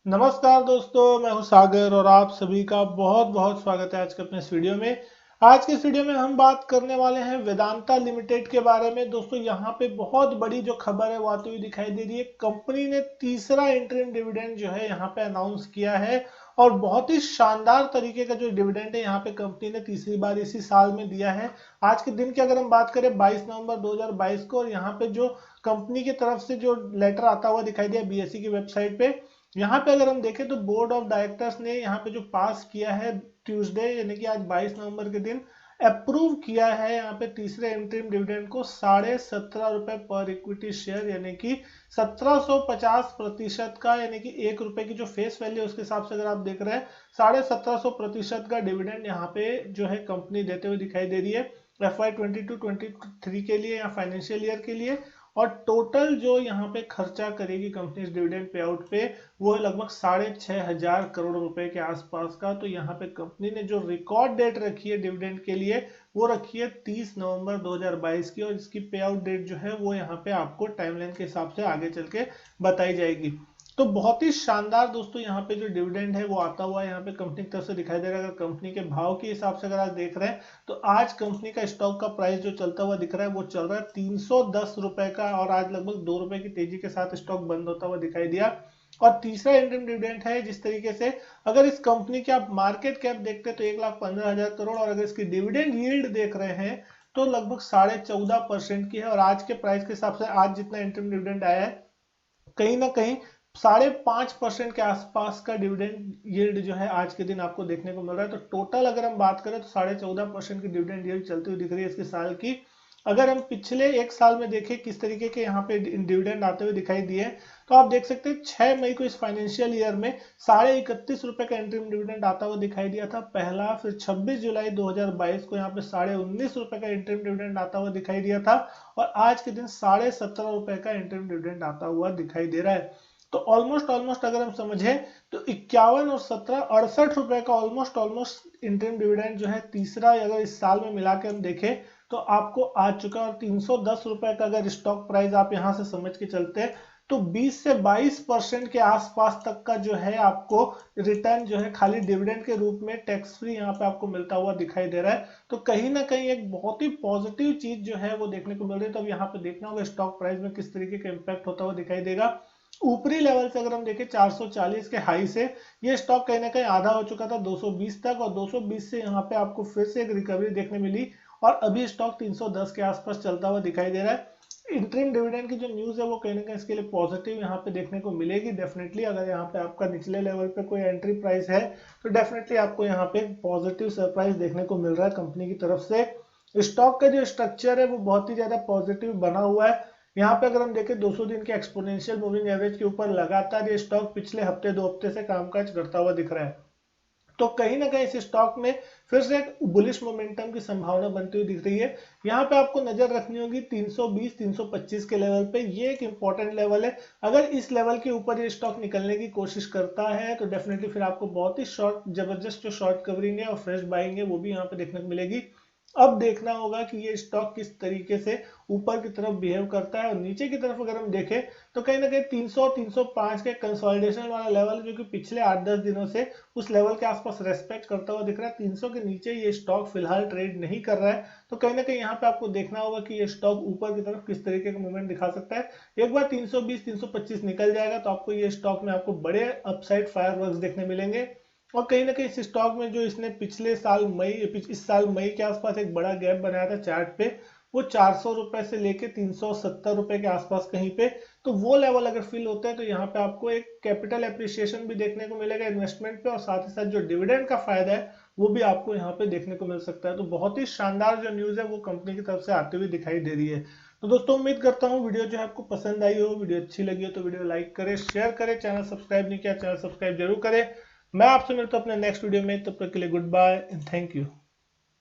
नमस्कार दोस्तों, मैं हूं सागर और आप सभी का बहुत बहुत स्वागत है आज के अपने इस वीडियो में। आज के इस वीडियो में हम बात करने वाले हैं वेदांता लिमिटेड के बारे में। दोस्तों यहाँ पे बहुत बड़ी जो खबर है वो आती हुई दिखाई दे रही है। कंपनी ने तीसरा इंटरिम डिविडेंड जो है यहाँ पे अनाउंस किया है और बहुत ही शानदार तरीके का जो डिविडेंड है यहाँ पे कंपनी ने तीसरी बार इसी साल में दिया है। आज के दिन की अगर हम बात करें 22 नवंबर 2022 को, और यहाँ पे जो कंपनी की तरफ से जो लेटर आता हुआ दिखाई दिया बीएसई की वेबसाइट पे, यहाँ पे अगर हम देखें तो बोर्ड ऑफ डायरेक्टर्स ने यहाँ पे जो पास किया है ट्यूसडे यानी कि आज 22 नवंबर के दिन अप्रूव किया है यहाँ पे तीसरे इंटरिम डिविडेंड को ₹17.5 पर इक्विटी शेयर, यानी कि 1750% का, यानी कि ₹1 की जो फेस वैल्यू उसके हिसाब से अगर आप देख रहे हैं 1750% का डिविडेंड यहाँ पे जो है कंपनी देते हुए दिखाई दे रही है FY22-23 के लिए या फाइनेंशियल ईयर के लिए। और टोटल जो यहाँ पे खर्चा करेगी कंपनी इस डिविडेंड पे आउट पे वो है लगभग 6,500 करोड़ रुपए के आसपास का। तो यहाँ पे कंपनी ने जो रिकॉर्ड डेट रखी है डिविडेंड के लिए वो रखी है 30 नवंबर 2022 की, और इसकी पे आउट डेट जो है वो यहाँ पे आपको टाइमलाइन के हिसाब से आगे चल के बताई जाएगी। तो बहुत ही शानदार दोस्तों यहाँ पे जो डिविडेंड है वो आता हुआ यहाँ पे कंपनी की तरफ से दिखाई दे रहा है। अगर कंपनी के भाव के हिसाब से अगर आप देख रहे हैं तो आज कंपनी का स्टॉक का प्राइस जो चलता हुआ दिख रहा है वो चल रहा है ₹310 का, और आज लगभग ₹2 की तेजी के साथ स्टॉक बंद होता हुआ दिखाई दिया। और तीसरा इंटरिम डिविडेंड है जिस तरीके से अगर इस कंपनी की आप मार्केट कैप देखते हैं तो 1,15,000 करोड़, और अगर इसकी डिविडेंड यील्ड देख रहे हैं तो लगभग 14.5% की है। और आज के प्राइस के हिसाब से आज जितना इंटरिम डिविडेंड आया है कहीं ना कहीं 5.5% के आसपास का डिविडेंड यील्ड जो है आज के दिन आपको देखने को मिल रहा है। तो टोटल अगर हम बात करें तो 14.5% की डिविडेंड यील्ड चलती हुई दिख रही है इसके साल की। अगर हम पिछले एक साल में देखें किस तरीके के यहाँ पे डिविडेंड आते हुए दिखाई दिए तो आप देख सकते हैं 6 मई को इस फाइनेंशियल ईयर में ₹31.5 का इंटरिम डिविडेंड आता हुआ दिखाई दिया था पहला। फिर 26 जुलाई 2022 को यहाँ पे ₹19.5 का इंटरिम डिविडेंड आता हुआ दिखाई दिया था, और आज के दिन ₹17.5 का इंटरिम डिविडेंड आता हुआ दिखाई दे रहा है। तो ऑलमोस्ट अगर हम समझे तो 51 और 17 ₹68 का ऑलमोस्ट इंटरिम डिविडेंड जो है तीसरा अगर इस साल में मिला के हम देखें तो आपको आ चुका है। और ₹310 का अगर स्टॉक प्राइस आप यहां से समझ के चलते हैं तो 20 से 22% के आसपास तक का जो है आपको रिटर्न जो है खाली डिविडेंड के रूप में टैक्स फ्री यहाँ पे आपको मिलता हुआ दिखाई दे रहा है। तो कहीं ना कहीं एक बहुत ही पॉजिटिव चीज जो है वो देखने को मिल रही है। तो अब यहाँ पे देखना होगा स्टॉक प्राइस में किस तरीके का इम्पैक्ट होता हुआ दिखाई देगा। ऊपरी लेवल से अगर हम देखें 440 के हाई से ये स्टॉक कहीं ना कहीं आधा हो चुका था 220 तक, और 220 से यहाँ पे आपको फिर से एक रिकवरी देखने मिली और अभी स्टॉक 310 के आसपास चलता हुआ दिखाई दे रहा है। इंटरिम डिविडेंड की जो न्यूज है वो कहीं ना कहीं इसके लिए पॉजिटिव यहाँ पे देखने को मिलेगी डेफिनेटली। अगर यहाँ पे आपका निचले लेवल पे कोई एंट्री प्राइस है तो डेफिनेटली आपको यहाँ पे पॉजिटिव सरप्राइज देखने को मिल रहा है कंपनी की तरफ से। स्टॉक का जो स्ट्रक्चर है वो बहुत ही ज्यादा पॉजिटिव बना हुआ है। यहाँ पे अगर हम देखें 200 दिन के एक्सपोनेंशियल मूविंग एवरेज के ऊपर लगातार ये स्टॉक पिछले हफ्ते 2 हफ्ते से कामकाज करता हुआ दिख रहा है। तो कहीं ना कहीं इस स्टॉक में फिर से एक बुलिश मोमेंटम की संभावना बनती हुई दिख रही है। यहाँ पे आपको नजर रखनी होगी 320-325 के लेवल पे, ये एक इंपॉर्टेंट लेवल है। अगर इस लेवल के ऊपर ये स्टॉक निकलने की कोशिश करता है तो डेफिनेटली फिर आपको बहुत ही शॉर्ट जबरदस्त जो शॉर्ट कवरिंग है और फ्रेश बाइंग है वो भी यहाँ पे देखने को मिलेगी। अब देखना होगा कि ये स्टॉक किस तरीके से ऊपर की तरफ बिहेव करता है। और नीचे की तरफ अगर हम देखें तो कहीं ना कहीं 300-305 के कंसोलिडेशन वाला लेवल जो कि पिछले 8-10 दिनों से उस लेवल के आसपास रेस्पेक्ट करता हुआ दिख रहा है। 300 के नीचे ये स्टॉक फिलहाल ट्रेड नहीं कर रहा है। तो कहीं ना कहीं यहाँ पे आपको देखना होगा कि ये स्टॉक ऊपर की तरफ किस तरीके का मूवमेंट दिखा सकता है। एक बार 320-325 निकल जाएगा तो आपको ये स्टॉक में आपको बड़े अपसाइड फायरवर्क्स देखने मिलेंगे। और कहीं ना कहीं इस स्टॉक में जो इसने पिछले साल मई इस साल मई के आसपास एक बड़ा गैप बनाया था चार्ट पे, वो ₹400 से लेके ₹370 के आसपास कहीं पे, तो वो लेवल अगर फिल होता है तो यहाँ पे आपको एक कैपिटल एप्रिसिएशन भी देखने को मिलेगा इन्वेस्टमेंट पे, और साथ ही साथ जो डिविडेंड का फायदा है वो भी आपको यहाँ पे देखने को मिल सकता है। तो बहुत ही शानदार जो न्यूज है वो कंपनी की तरफ से आती हुई दिखाई दे रही है। तो दोस्तों उम्मीद करता हूँ वीडियो जो है आपको पसंद आई हो। वीडियो अच्छी लगी हो तो वीडियो लाइक करें, शेयर करें, चैनल सब्सक्राइब नहीं किया चैनल सब्सक्राइब जरूर करें। मैं आपसे मिलता हूं अपने नेक्स्ट वीडियो में, तब तक के लिए good bye and thank you.